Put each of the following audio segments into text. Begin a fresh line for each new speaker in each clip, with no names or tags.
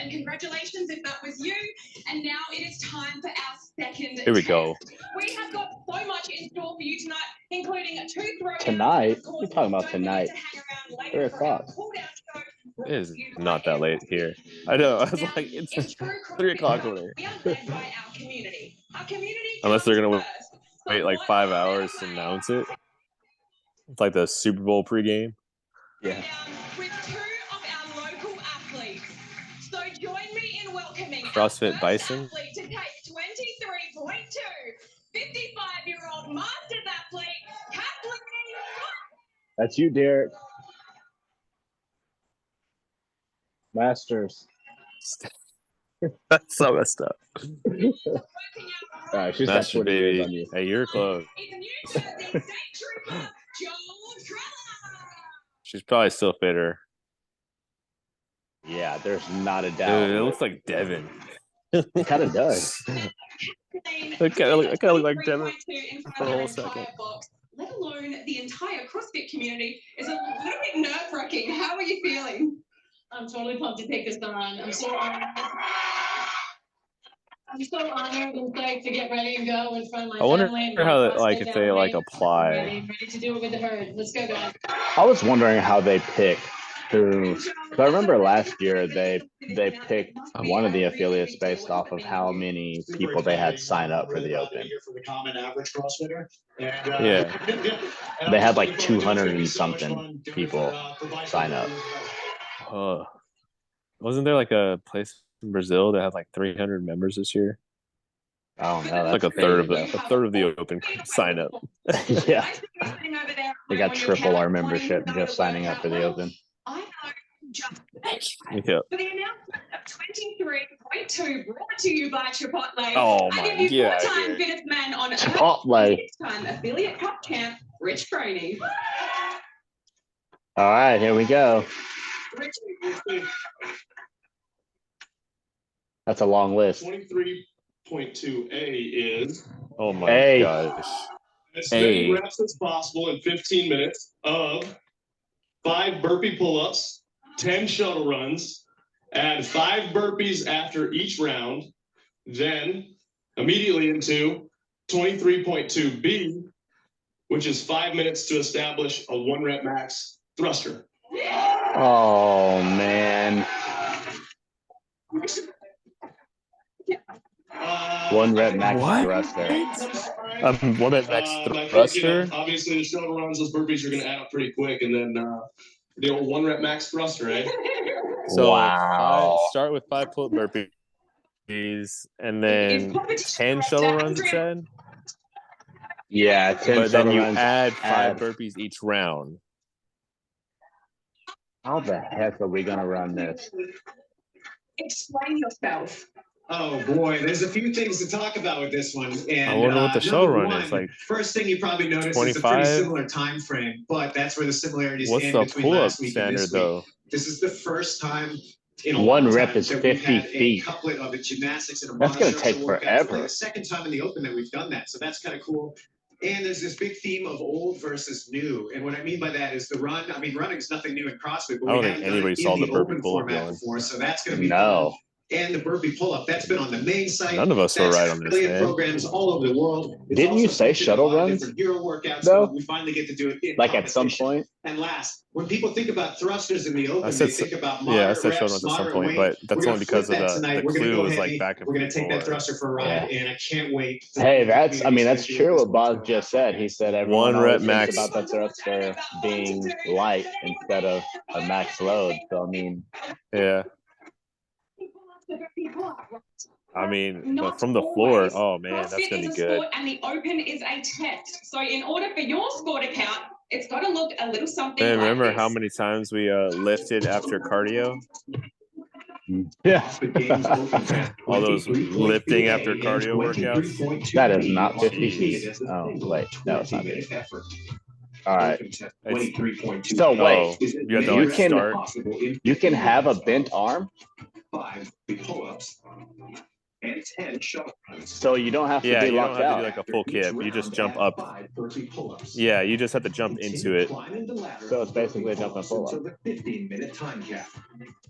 and congratulations if that was you. And now it is time for our second
Here we go.
We have got so much in store for you tonight, including a 2 throwdowns.
Tonight? We're talking about tonight. 3 o'clock.
It is not that late here. I know. I was like, it's 3 o'clock over there.
We are led by our community. Our community
Unless they're going to
first.
wait like 5 hours to announce it. It's like the Super Bowl pregame.
Yeah.
With 2 of our local athletes. So join me in welcoming
CrossFit
our
Bison.
athlete to take 23.2, 55-year-old Masters athlete, Kathleen.
That's you, Derek. Masters.
That's so messed up.
All right, she's got
Master
20 years on
baby.
you.
Hey, you're close. She's probably still fitter.
Yeah, there's not a doubt.
Dude, it looks like Devin.
It kind of does.
I kind of look like Devin for a whole second.
Let alone the entire CrossFit community is a little bit nerve-wracking. How are you feeling?
I'm totally pumped to take this on. I'm so honored and psyched to get ready and go in front of my
I wonder
family.
how that, like, if they like apply.
Ready to do it with the herd. Let's go, guys.
I was wondering how they pick who. Because I remember last year they picked one of the affiliates based off of how many people they had sign up for the Open.
Yeah.
They had like 200 and something people sign up.
Wasn't there like a place in Brazil that had like 300 members this year?
Oh no,
It's like a third of the Open sign up.
Yeah. They got triple our membership just signing up for the Open.
I know just
Yeah.
for the announcement of 23.2 brought to you by Chipotle.
Oh
I
my
give you
God.
four-time fittest man on Earth.
Chipotle.
Six-time affiliate cup champ, Rich Froney.
All right, here we go.
Rich,
That's a long list.
23.2A is
Oh my
Hey.
gosh.
as
Hey.
many reps as possible in 15 minutes of 5 burpee pull-ups, 10 shuttle runs, add 5 burpees after each round, then immediately into 23.2B, which is 5 minutes to establish a 1 rep max thruster.
Oh man. 1 rep max
What?
thruster.
1 rep max
I think,
thruster.
obviously the shuttle runs, those burpees are going to add up pretty quick, and then the old 1 rep max thruster, right?
So
Wow.
start with 5 pull-up burpees and then 10 shuttle runs, it said.
Yeah, 10
But then
shuttle
you
runs.
add 5 burpees each round.
How the heck are we gonna run this?
explain yourself.
Oh boy, there's a few things to talk about with this one. And
I wonder what the shuttle
number
run
one,
is like.
First thing you probably noticed is a
25?
pretty similar time frame, but that's where the similarities
What's
end
the
between
pull-up
last week and
standard
this week.
though?
This is the first time in a
One
long
rep
time
is
that we've
50
had
feet.
a couplet of a gymnastics and a
That's gonna
monostructure
take
workout. It's
forever.
like the second time in the Open that we've done that, so that's kind of cool. And there's this big theme of old versus new. And what I mean by that is the run. I mean, running is nothing new in CrossFit, but
I don't
we
think
haven't
anybody
done
saw
it
the
in
burpee
open
pull-up
format
going.
before, so that's going to be
No.
fun. And the burpee pull-up, that's been on the main site.
None of us were
That's
right on this,
affiliate
man.
programs all over the world. It's
Didn't you
also
say
featured in a
shuttle
lot of
runs,
different hero workouts,
though?
but we finally get to do it in
Like at some
competition.
point?
And last, when people think about thrusters in the open,
I said
they think about
yeah, I
moderate
said shuttle
reps,
runs at some
moderate
point,
weight.
but that's
We're gonna
only because
flip
of
that tonight.
the
We're gonna
clue
go
was like
heavy.
back and
We're gonna take that
forth.
thruster for a ride, and I can't wait. to
Hey,
let the
that's, I mean, that's
community
true
see
what
what's
Bob
going
just
on.
said. He said everyone
1 rep
always thinks
max.
about that thruster being light instead of a max load. So, I mean,
Yeah. I mean, but from the floor, oh man, that's
CrossFit
gonna
is
be
a
good.
sport and the open is a test. So in order for your score to count, it's got to look a little something
Man,
like
remember
this.
how many times we lifted after cardio?
yeah,
All those lifting after cardio workouts.
that is not 50 feet. Oh, wait, no, it's not 50. All right. So, wait,
Oh, you have to
you
like
can-
start.
you can have a bent arm?
and 10 shuttle runs.
So you don't have to
Yeah,
be
you don't
locked
have to
out.
do like a full
After each
kip. You just
round,
jump
add
up.
5 burpee pull-ups.
Yeah, you just have to jump into
Continue
it.
climbing the ladder
So it's
of
basically
burpee
jumping
pull-ups
pull-up.
until the 15-minute time cap.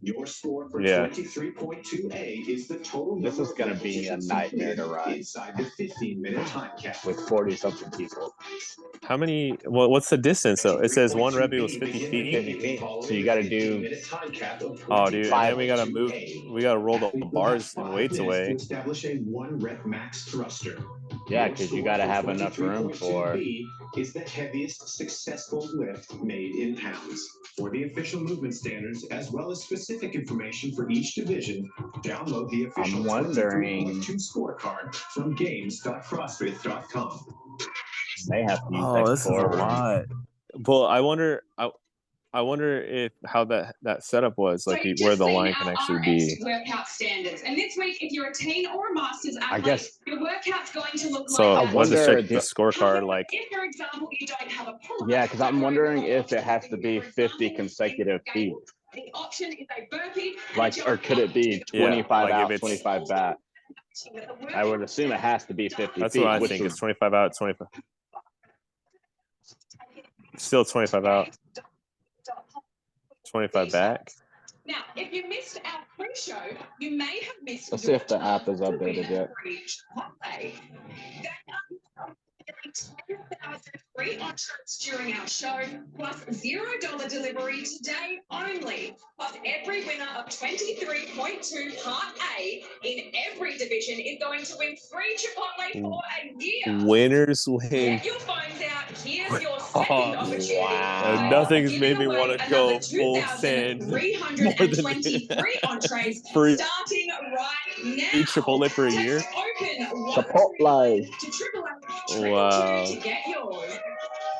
Your score for
Yeah.
23.2A is the total
This
number
is
of
gonna
levels
be
you
a nightmare to
completed
run.
inside the 15-minute time cap.
With 40-something people.
How many? Well, what's the distance though? It says one rep equals 50 feet.
50 feet. So you got to do.
Oh, dude, and
Five.
then we gotta move. We gotta roll the bars and weights away.
To establish a 1 rep max thruster.
Yeah, because you got to have enough room for.
23.2B is the heaviest successful lift made in pounds. For the official movement standards, as well as specific information for each division, download the official
I'm wondering.
23.2 scorecard from games.crossfit.com.
They have to use
Oh,
that
this is a
forward.
lot. Well, I wonder. I wonder if how that setup was, like
So you've
where
just
the
seen
line can
our
actually
RX
be.
workout standards. And this week, if you're a teen or a master's athlete,
guess-
your workout's going to look
So
like
I
that.
let's just
wonder
check the scorecard. Like,
if, for example, you don't have a pull-up,
Yeah, because I'm
don't worry,
wondering
we'll
if it
option
has to
for you.
be
For
50
example,
consecutive
in
feet.
the option is a burpee. and
Like,
a
or
jump
could it
up
be
to the
25
like if
out,
it's-
25 back? I would assume it has to be 50
that's
feet.
what I
which
think.
would-
It's 25 out, 25. Still 25 out, 25 back.
Now, if you missed our pre-show, you may have missed.
Let's see if the app is updated yet.
Free entrance during our show, plus $0 delivery today only. Plus every winner of 23.2 Part A in every division is going to win free Chipotle for a year.
Winners win.
Get your phones out. Here's your second opportunity.
Wow.
Nothing's
Giving
made me
away
want to go
another
full send.
2,323 entrees
Free
starting right now.
Chipotle for a year.
Text open
Chipotle.
to 888
Wow.
to get yours.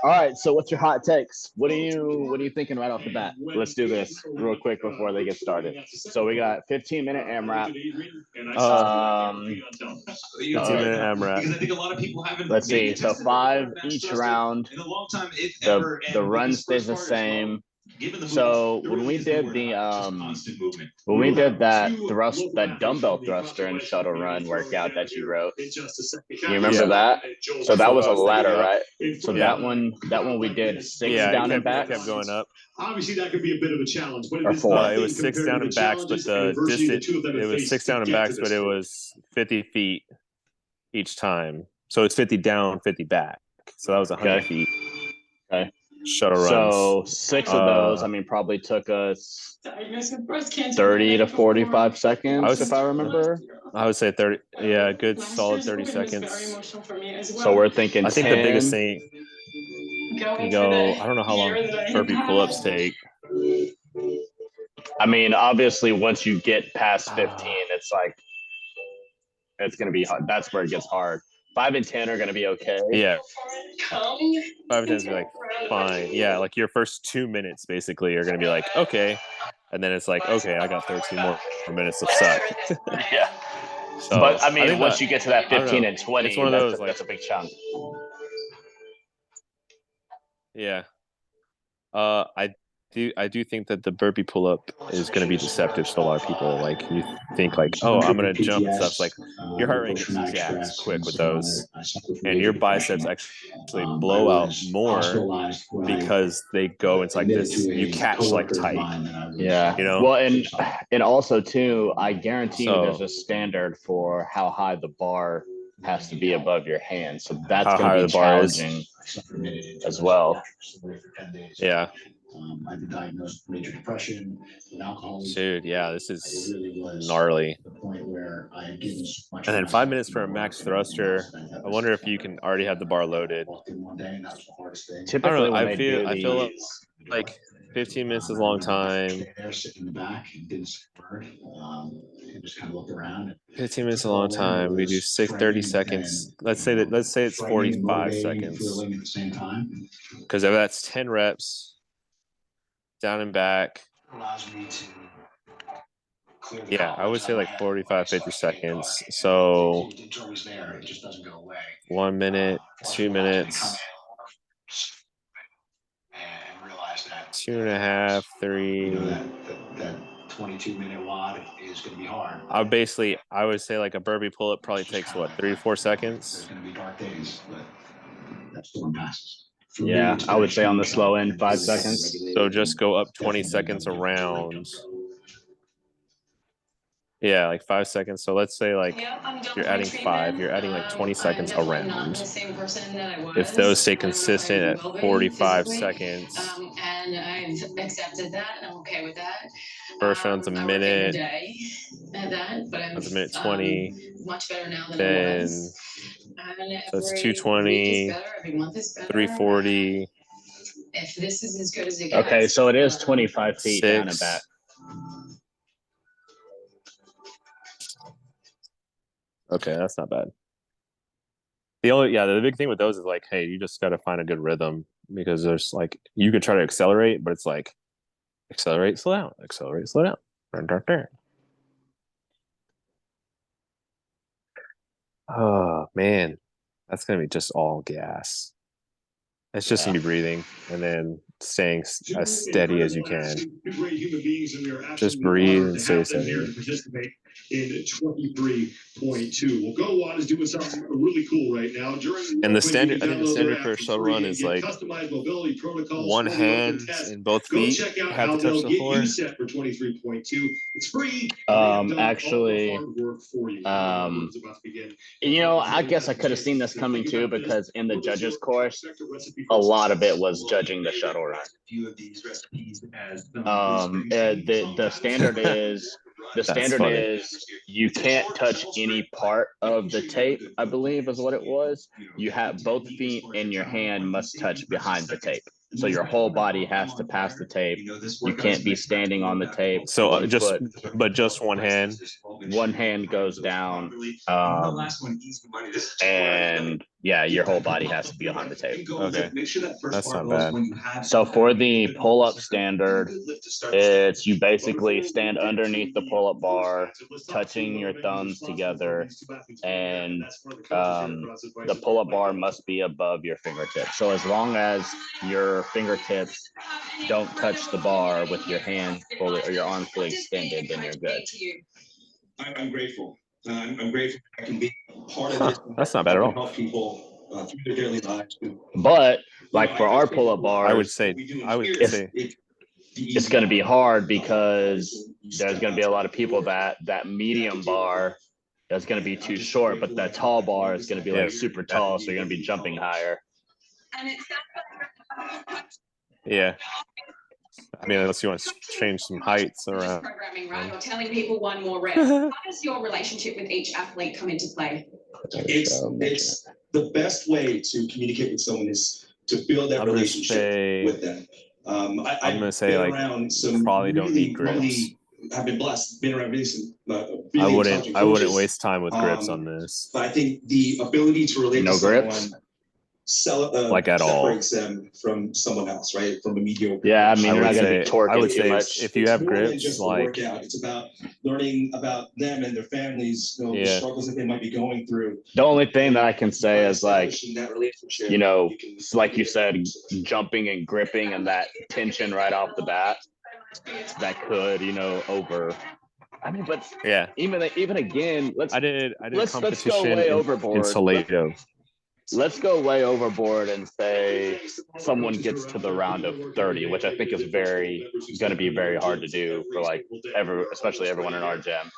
All right. So what's your hot takes? What are you thinking right off the bat? Let's do this real quick before they get started. So we got 15-minute AMRAP.
15-minute AMRAP.
Because I think a lot of people haven't.
Let's see. So
tested
5
max
each
thruster
round.
in a long time, if ever,
The
and
run
this
stays the
first part as well,
same.
given the
So
movement, there
when
really
we
is
did
nowhere
the
to hide, just constant movement.
when we did that
Two
thrust,
local
that
athletes
dumbbell
from the
thruster and
CrossFit
shuttle
Federation
run
throwing
workout
it
that
out
you
here
wrote.
in just a second.
You remember
Yeah.
that? So that
what
was
I
a
was thinking
ladder,
of.
right? So
Yeah.
that one we did 6
Yeah,
down
it
and back.
kept going up.
Obviously, that could be a bit of a challenge, but
Or
it is
4.
It
nothing
was 6
compared
down
to
and
the
backs, but
challenges and
the
adversity
distance,
the two of them have
it was
faced
6
to
down and
get to
backs,
this
but it
point.
was 50 feet each time. So it's 50 down, 50 back. So that was 100
Okay.
feet.
Okay.
Shuttle runs.
So 6 of those, I mean, probably took us 30 to 45 seconds, if I remember.
I would say 30. Yeah, a good solid 30 seconds.
So we're thinking
I think
10.
the biggest thing, you go, I don't know how long burpee pull-ups take.
I mean, obviously, once you get past 15, it's like it's gonna be hard. That's where it gets hard. 5 and 10 are gonna be okay.
Yeah. 5 and 10 is be like, fine. Yeah, like your first 2 minutes basically are going to be like, okay. And then it's like, okay, I got 13 more minutes of suck.
Yeah.
So,
But I mean,
think
once
that-
you get to that
I don't
15
know.
and 20,
It's one of
that's,
those, like-
that's a big chunk.
Yeah. I do think that the burpee pull-up is going to be deceptive to a lot of people. Like you think like, oh, I'm going to jump and stuff. It's like your heart rate gets jacked quick with those, and your biceps actually blow out more because they go into like this. You catch like tight.
Yeah.
You know?
Well, and also too, I guarantee you
So-
there's a standard for how high the bar has to be above your hand. So that's
How
going
high
to be
the bar is.
challenging as well.
Yeah.
I've been diagnosed with major depression and alcoholism.
Dude, yeah, this
I
is
really was
gnarly.
at the point where I had given so much.
And then
of
5
myself
minutes for a
to
max
work and everything
thruster.
else, and that
I
was
wonder if
kind
you
of-
can already have the bar loaded.
Walked in one day and that was the hardest thing.
Typically,
I don't know,
when
I
they
feel-
do
I feel
these,
Like 15 minutes is a long time.
Stayed there, sitting in the back, and didn't say a word. And just kind of looked around.
15 minutes is a long time. We do 30 seconds. Let's say it's 45 seconds.
Thrilling at the same time.
Because if that's 10 reps, down and back.
Allows me to clear the
Yeah, I would
cobwebs
say
out of
like
my head
45,
before I
50
start to get
seconds.
going.
So
It's always there. It just doesn't go away.
1 minute, 2 minutes,
And realize that
2.5, 3.
that 22-minute WOD is going to be hard.
I would say like a burpee pull up probably takes what, 3 to 4
There's
seconds.
going to be dark days, but that's storm passes.
Yeah, I would say on the slow end, 5 seconds.
So just go up 20 seconds around. Yeah, like 5 seconds. So let's say like
Yeah, I'm done
you're
with my
adding 5, you're adding like 20
I'm
seconds
definitely not
around.
the same person that I was.
If those stay
I don't know if I
consistent at
will be
45
physically.
seconds,
And I've accepted that. I'm okay with that.
first round's a
I work every
minute,
day at that, but I'm
that's a minute 20,
much better now than I
then
was. And
so it's
every
220,
week is better, every month is better.
340,
If this is as good as it gets.
Okay, so it is 25 feet down and back.
6. Okay, that's not bad. The big thing with those is like, hey, you just got to find a good rhythm, because there's like, you could try to accelerate, but it's like, accelerate, slow down, accelerate, slow down. Dun, dun, dun. Oh man, that's gonna be just all gas. It's just gonna be breathing and then staying as steady as you can. Just breathe and stay steady.
In 23.2. Well, Go Watt is doing something really cool right now.
And the standard, I think the standard for a shuttle run is like one hand in both feet have to touch the floor.
For 23.2. It's free.
Actually, you know, I guess I could have seen this coming too, because in the judges course, a lot of it was judging the shuttle run. The standard is you can't touch any part of the tape, I believe is what it was. You have both feet and your hand must touch behind the tape. So your whole body has to pass the tape. You can't be standing on the tape.
So just one hand.
One hand goes down. And yeah, your whole body has to be on the tape.
Okay, that's not bad.
So for the pull-up standard, it's you basically stand underneath the pull-up bar, touching your thumbs together, and the pull-up bar must be above your fingertips. So as long as your fingertips don't touch the bar with your hand fully or your arm fully extended, then you're good.
I'm grateful. I'm grateful I can be part of this.
That's not bad at all.
Help people through their daily lives.
But like for our pull-up bars,
I would say
it's going to be hard, because there's going to be a lot of people that medium bar is going to be too short, but that tall bar is going to be like super tall, so you're going to be jumping higher.
Yeah. I mean, unless you want to change some heights around.
Programming, right? Or telling people one more rep. How does your relationship with each athlete come into play?
It's the best way to communicate with someone is to build that relationship with them. I'm
gonna say like probably don't need grips.
I've been blessed, been around some.
I wouldn't waste time with grips on this.
But I think the ability to relate to
grips?
someone
like at all
separates them from someone else, right? From a mediocre.
Yeah, I mean, you're not going to be torquing
I would
too
say
much.
if you have
more than
grips,
just a
like
workout. It's about learning about them and their families, the struggles that they might be going through.
The only thing that I can say is like,
that relationship,
you know, like you said, jumping and gripping and that tension right off the bat, that could, you know, I mean, but
yeah,
even again,
I did competition
let's go way overboard.
in Toledo.
Let's go way overboard and say someone gets to the round of 30, which I think is going to be very hard to do for like especially everyone in our gym.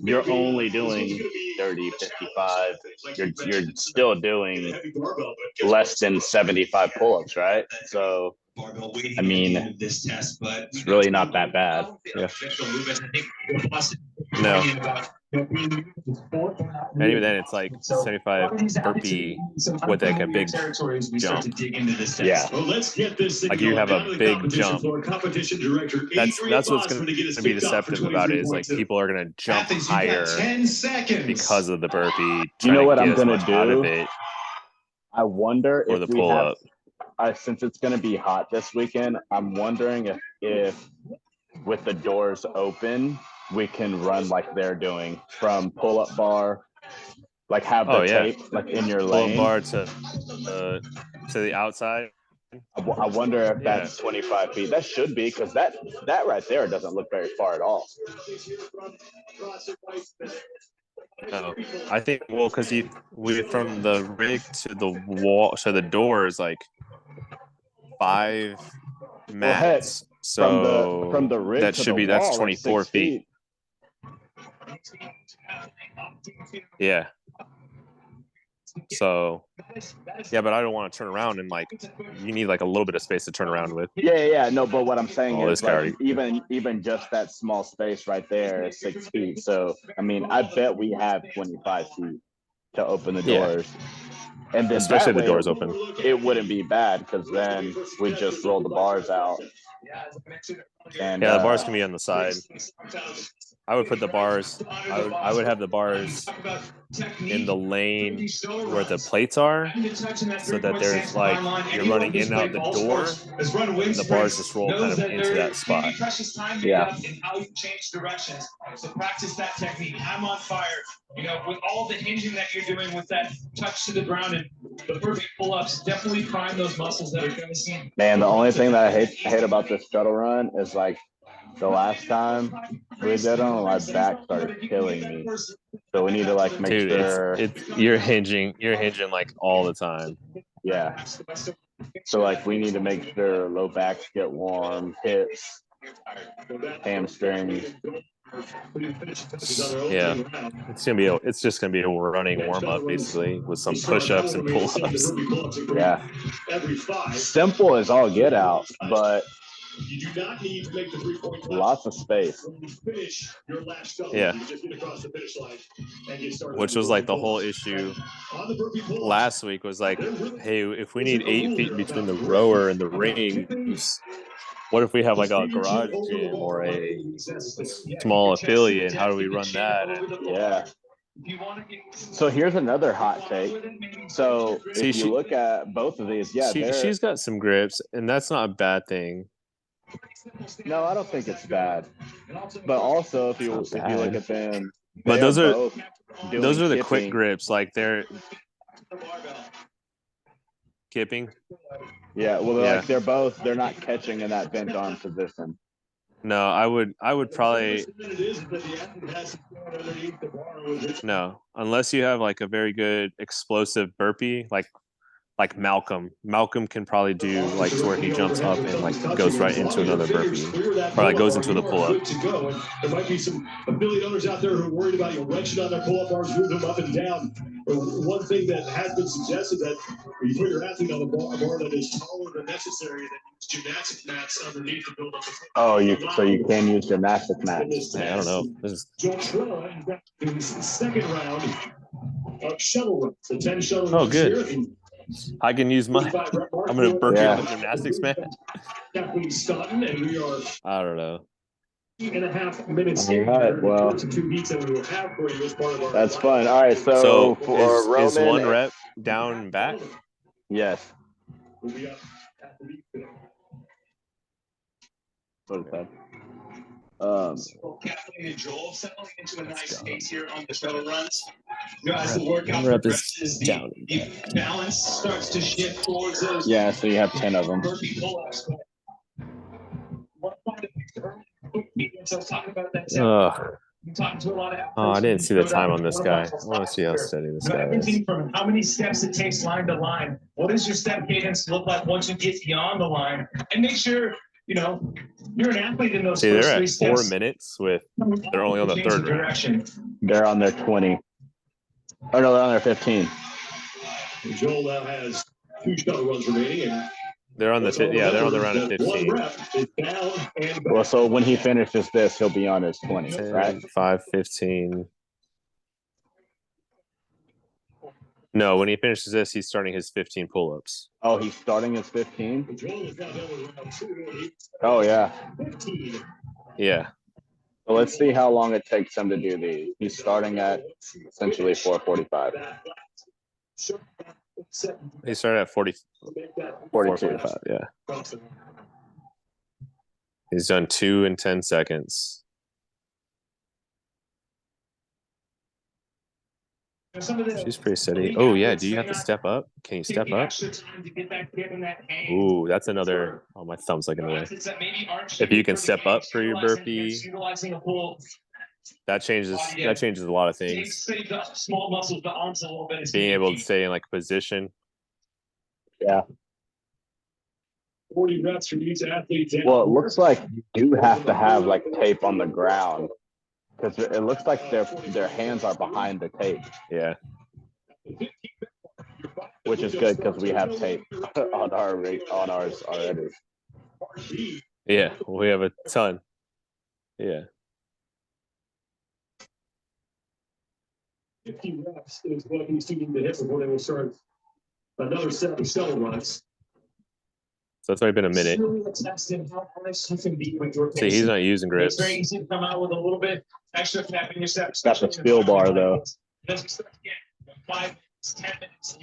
You're only doing 30, 55. You're still doing less than 75 pull-ups, right? So, I mean, it's really not that bad.
Yeah. No. And even then, it's like 75 burpee with like a big jump.
Yeah.
Like you have a big jump. That's what's going to be deceptive about it, is like people are going to jump higher because of the burpee.
You know what I'm going to
out of
do?
it
I wonder
for
if
the
we
pull
have,
up.
since it's going to be hot this weekend, I'm wondering if with the doors open, we can run like they're doing from pull-up bar, like have the tape like in your lane.
Pull-up bar to the outside.
I wonder if that's 25 feet. That should be, because that right there doesn't look very far at all.
No, I think because we from the rig to the wall, so the door is like 5
Well, heck,
mats.
from the rig
that
to
should
the
be that's
wall,
24
6 feet.
Yeah. So yeah, but I don't want to turn around and like you need like a little bit of space to turn around with.
Yeah. No, but what I'm saying is
this guy
like even just that small space right there is 6 feet. So I mean, I bet we have 25 feet to open the
Yeah.
doors. And then
Especially
that
the
way,
doors open.
It wouldn't be bad because then we just roll the bars out. And
Yeah, the bars can be on the side. I would put the bars. I would have the bars in the lane where the plates are, so that there's like you're running in and out the door, and the bars just roll kind of into that spot.
Yeah.
How you change directions. So practice that technique. I'm on fire. You know, with all the hinging that you're doing with that touch to the ground and the perfect pull-ups, definitely prime those muscles that are going to see.
Man, the only thing that I hate about this shuttle run is like the last time we did them, my back started killing me. So we need to like make sure
you're hinging like all the time.
Yeah. So like we need to make sure low backs get warm, hips, hamstrings.
Yeah, it's just gonna be a running warm up basically with some push-ups and pull-ups.
Yeah, simple as all get out, but
you do not need to make the 3-point
lots of space.
When you finish your last shuttle,
yeah,
you just get across the finish line and get started.
Which was like the whole issue last week was like, hey, if we need 8 feet between the rower and the rings, what if we have like a garage gym or a small affiliate? How do we run that?
Yeah. So here's another hot take. So if you look at both of these,
she's got some grips, and that's not a bad thing.
No, I don't think it's bad. But also, if you look at them,
but those are the quick grips, like they're kipping.
Yeah, well, they're not catching in that bent arm position.
No, I would probably no, unless you have like a very good explosive burpee, like Malcolm. Malcolm can probably do like to where he jumps up and like goes right into another burpee, or like goes into the pull up.
There might be some affiliate owners out there who are worried about wrenching on their pull up bars, moving them up and down. One thing that has been suggested that you put your athlete on a bar that is taller than necessary, then use gymnastic mats underneath to build up the.
Oh, so you can use gymnastic mats.
I don't know. This is
Joel Trella in the second round of shuttle runs. The 10 shuttle
Oh,
runs
good.
here.
I can use my. I'm gonna burpee on the gymnastics mat.
Kathleen Stoughton, and we are
I don't know.
2.5 minutes
All right, well,
to 2 beats that we will have for you as part of our.
That's fun. All right, so for Roman,
is one rep down and back?
Yes.
We'll be up at the beat today.
What is that?
Kathleen and Joel settling into a nice pace here on the shuttle runs. As the workout
Rep is
progresses,
down.
the balance starts to shift towards those.
Yeah, so you have 10 of them.
Burpee pull-ups. What part of the early meetings I was talking about that.
Ugh.
I'm talking to a lot of
Oh, I didn't see the time on this guy. I want to see how steady this guy is.
Everything from how many steps it takes line to line. What does your step cadence look like once you get beyond the line? And make sure, you're an athlete in those
See,
first
they're
3
at
steps.
4 minutes with. They're only on the third round.
Direction.
They're on their 20. Oh, no, they're on their 15.
Joel now has 2 shuttle runs remaining. And
they're on the they're on the round of 15.
1 rep is down and back.
Well, so when he finishes this, he'll be on his 20,
10,
right?
5, 15. No, when he finishes this, he's starting his 15 pull-ups.
Oh, he's starting his 15?
Joel is now done with round 2.
Oh, yeah.
15.
Yeah.
So let's see how long it takes him to do these. He's starting at essentially 4:45.
He started at 40.
4:45, yeah.
He's done 2 in 10 seconds.
Some of the
She's pretty steady.
elite
Oh yeah,
athletes
do you have to
may not
step up? Can you
take
step
the
up?
extra time to get that kid in that hang.
Ooh, that's another. Oh, my thumb's like in the way.
Athletes that maybe aren't
If you
shooting
can
for the
step up
games,
for your burpee,
utilizing a pull,
that changes a lot of things.
save the small muscles, the arms a little bit. It's
Being
gonna
able
be
to
key.
stay in like position.
Yeah.
40 reps for each athlete.
Well, it looks like you do have to have like tape on the ground because it looks like their hands are behind the tape,
Yeah.
which is good because we have tape on ours already.
Yeah, we have a ton. Yeah.
50 reps is what he's needing to hit before they will start another set of shuttle runs.
So it's already been a minute.
Really testing how honest you can be with your
See, he's not using
It's
grips.
very easy to come out with a little bit extra pep in your step.
Got the spill bar though.
Doesn't start again. 5, 10 minutes.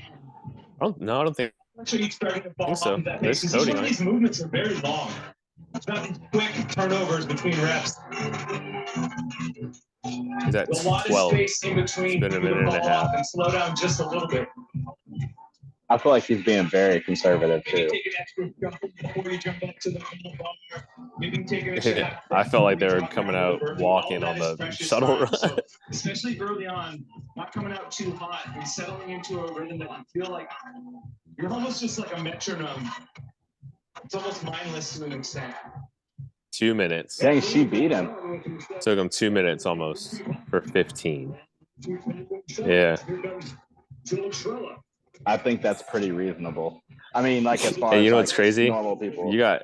I don't think
Actually, he's starting to fall
so.
off that
There's
pace.
Cody
Some
on
of
it.
these movements are very long. It's not these quick turnovers between reps.
he's at
A lot of
12.
space in between.
It's been a
You can
minute and a
fall
half.
off and slow down just a little bit.
I feel like he's being very conservative
Maybe
too.
take an extra jump before you jump up to the full bar. Maybe take an extra half
I felt like they were
drop
coming
your
out
burpee.
walking
All
on
that is
the
precious
shuttle
time.
run.
So, especially early on, not coming out too hot and settling into a rhythm that you feel like you're almost just like a metronome. It's almost mindless to an extent.
2 minutes.
Dang, she beat him.
Took him 2 minutes almost for 15. Yeah.
I think that's pretty reasonable. I mean, like as far
Hey,
as
you know
like,
what's crazy?
normal people.
You got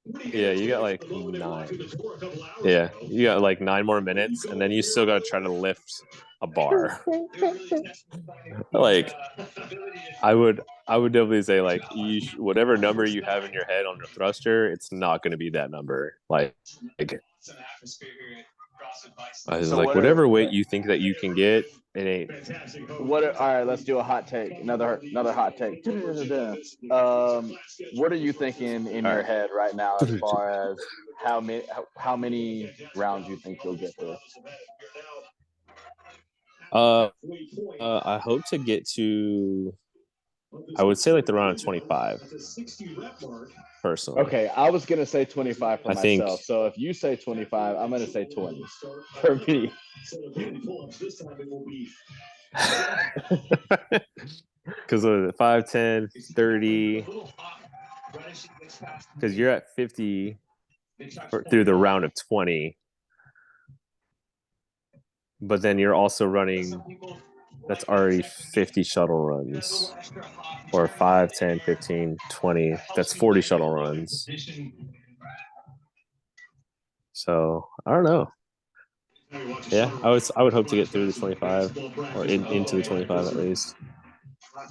like 9. Yeah, you got like 9 more minutes, and then you still got to try to lift a bar. Like, I would definitely say like whatever number you have in your head on your thruster, it's not going to be that number. Like I was
So
like,
what
whatever weight you think that you can get, it ain't.
All right, let's do a hot take. Another hot take. What are you thinking in your head right now as far as how many rounds you think you'll get through?
I hope to get to. I would say like the round of 25. Personally.
Okay, I was gonna say 25 for
I think-
myself. So if you say 25, I'm gonna say 20 for me.
Because of 5, 10, 30. Because you're at 50 through the round of 20. But then you're also running, that's already 50 shuttle runs. Or 5, 10, 15, 20. That's 40 shuttle runs. So I don't know. Yeah, I would hope to get through the 25 or into the 25 at least. I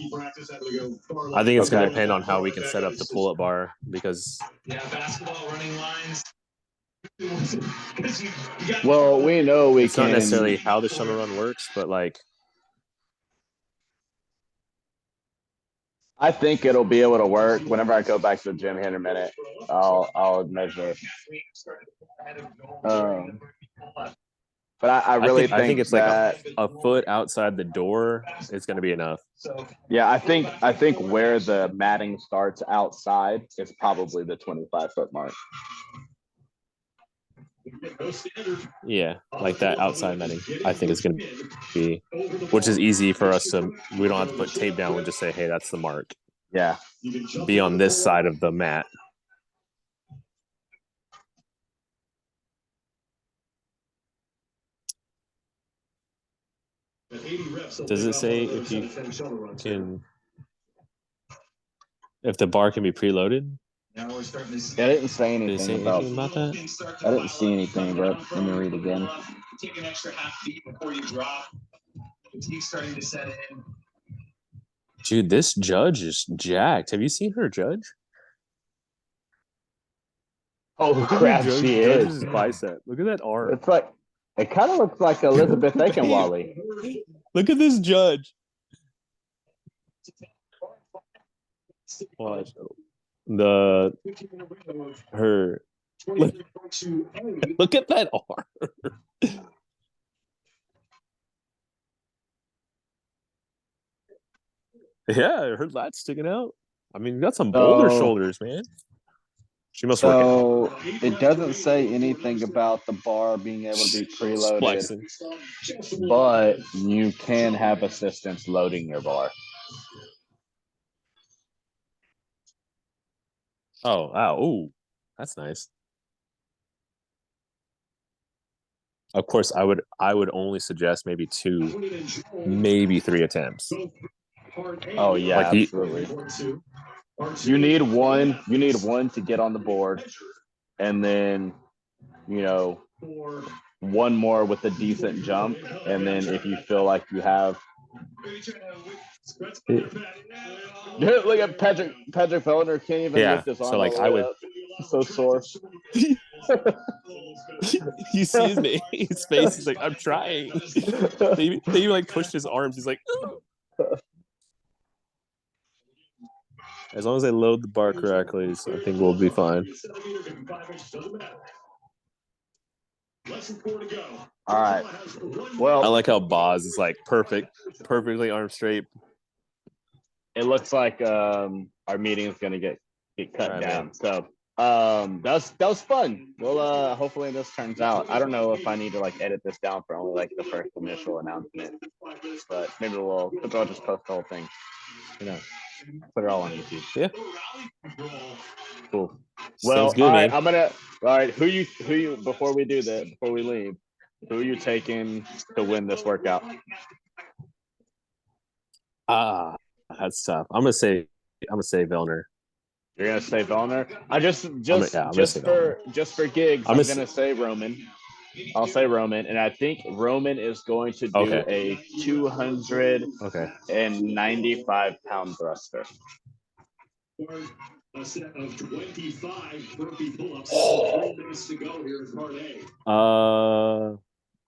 think it's going to depend on how we can set up the pull-up bar because
basketball running lines.
Well, we know we
it's
can.
not necessarily how the shuttle run works, but like
I think it'll be able to work. Whenever I go back to the gym here in a minute, I'll measure. But I really
think it's like
that,
a foot outside the door is going to be enough.
yeah, I think where the matting starts outside is probably the 25-foot mark.
Yeah, like that outside netting. I think it's going to be, which is easy for us to. We don't have to put tape down. We just say, "Hey, that's the mark."
Yeah.
Be on this side of the mat. Does it say if you can, if the bar can be preloaded?
Now we're starting to see.
I didn't say
Did it say
anything
anything
about.
about that?
I didn't see anything, but let me read again.
Take an extra half beat before you drop. Fatigue starting to set in.
Dude, this judge is jacked. Have you seen her judge?
Oh crap,
Judge,
she
Judge's
is.
bicep. Look at that arm.
It's like it kind of looks like Elizabeth Aikenwally.
Look at this judge. Watch. Her. Look at that arm. Yeah, her lats sticking out. I mean, you got some boulder
So-
shoulders, man. She must work out.
So it doesn't say anything about the bar being able to be preloaded,
Flexing.
but you can have assistance loading your bar.
Oh, wow. Ooh, that's nice. Of course, I would only suggest maybe 2, maybe 3 attempts.
Oh yeah,
Like
absolutely. You need one. You need one to get on the board, and then one more with a decent jump, and then if you feel like you have. Look at Patrick Fellner can't even lift his arm.
So like
all the
I
way
would.
up. So sore.
You see his face. He's like, I'm trying. They even like pushed his arms. He's like, as long as I load the bar correctly, so I think we'll be fine.
All right. Well,
I like how Boz is like perfectly arm straight.
it looks like our meeting is gonna get cut
All right,
down.
man.
So that was fun. Well, hopefully this turns out. I don't know if I need to like edit this down for only like the first initial announcement, but maybe I'll just post the whole thing. Put it all on YouTube.
Yeah.
Cool. Well,
Sounds good,
all right.
man.
All right. Who you before we leave, who are you taking to win this workout?
That's tough. I'm gonna say Vellner.
You're gonna say Vellner? I just for gigs, I'm gonna say Roman. I'll say Roman, and I think Roman is going to do a 295-pound thruster.
A set of 25 burpee pull-ups. 3 minutes to go here in part A.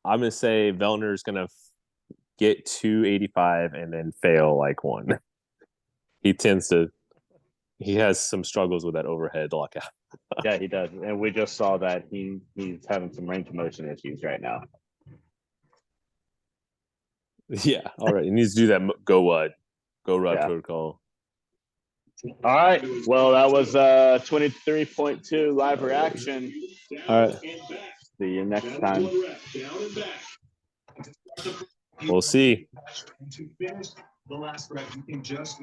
I'm gonna say Vellner's gonna get 285 and then fail like 1. He has some struggles with that overhead lockout.
Yeah, he does, and we just saw that he's having some range of motion issues right now.
Yeah, all right. He needs to do that go rod protocol.
All right. Well, that was 23.2 live reaction.
All right.
See you next time.
We'll see.
To finish the last rep, you can just